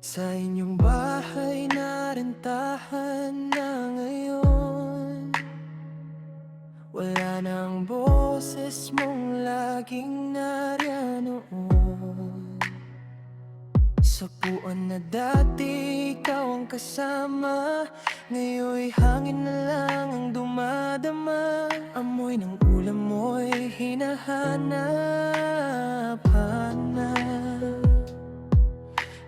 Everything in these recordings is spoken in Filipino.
Sa inyong bahay narentahan na ngayon, wala nang boses mong laging nariyanoon. Sa puan na dati ikaw ang kasama, ngayon'y hangin na lang ang dumadama. Amoy ng ulam mo'y hinahanap-hanap.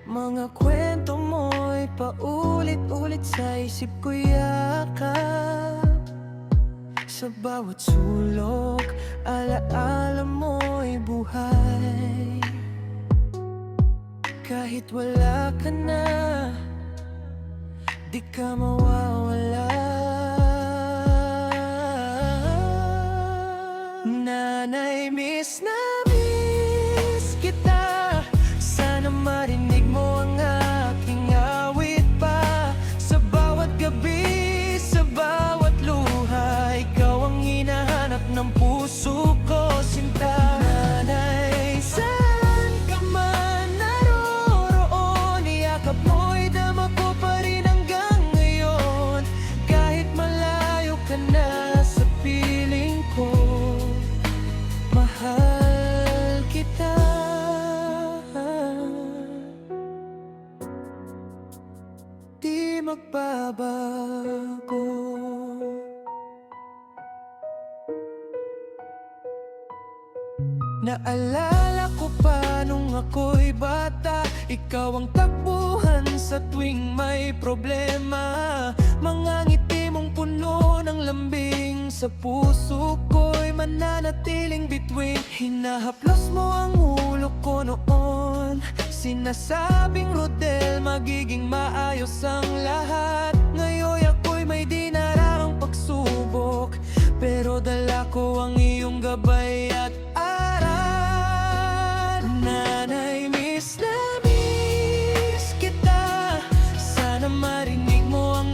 Mga kwento mo'y paulit-ulit sa isip ko yakap. Sa bawat sulok, alaala mo'y buhay. Kahit wala ka na, di ka mawawala. Nanay, miss na miss kita. Sana marinig mo ang aking awit pa. Sa bawat gabi, sa bawat luha, ikaw ang hinahanap ng puso ko, sinta. Nanay, saan ka man naroroon, iyakap mo'y dama ko pa rin hanggang ngayon. Kahit malayo ka na sa piling ko, mahal kita. Di magbabago. Naalala ko pa nung ako'y bata, ikaw ang takbuhan sa tuwing may problema. Mga ngiti mong puno ng lambing, sa puso ko'y mananatiling bituin. Hinahaplos mo ang ulo ko noon, sinasabing Rodel, magiging maayos ang lahat. Ngayon ako'y may dinaraang pagsubok, pero dala ko ang iyong gabay at aral. Nanay, miss na miss kita. Sana marinig mo ang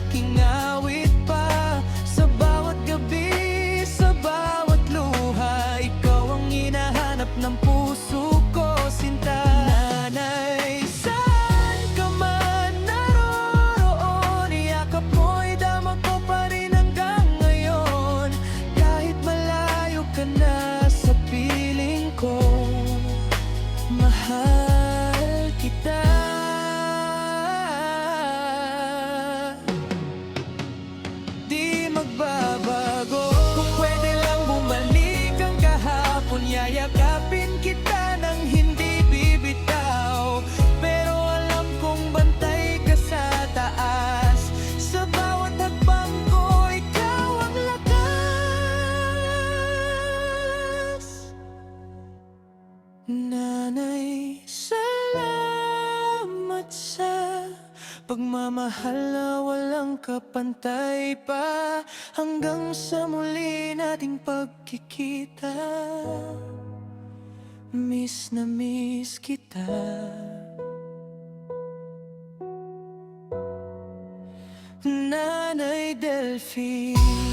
aking awit pa. Sa bawat gabi, sa bawat luha, ikaw ang hinahanap ng puso ko, sinta. Nanay, saan ka man naroroon, iyakap mo'y dama ko pa rin hanggang ngayon. Kahit malayo ka na sa piling ko, mahal kita. Di magbabago. Kung pwede lang bumalik ang kahapon, yayakapin kita nang hindi bibitaw. Pero alam kong bantay ka sa taas, sa bawat hakbang ko ikaw ang lakas. Nanay, salamat sa pagmamahal na walang kapantay pa. Hanggang sa muli nating pagkikita, miss na miss kita. Nanay Delphine.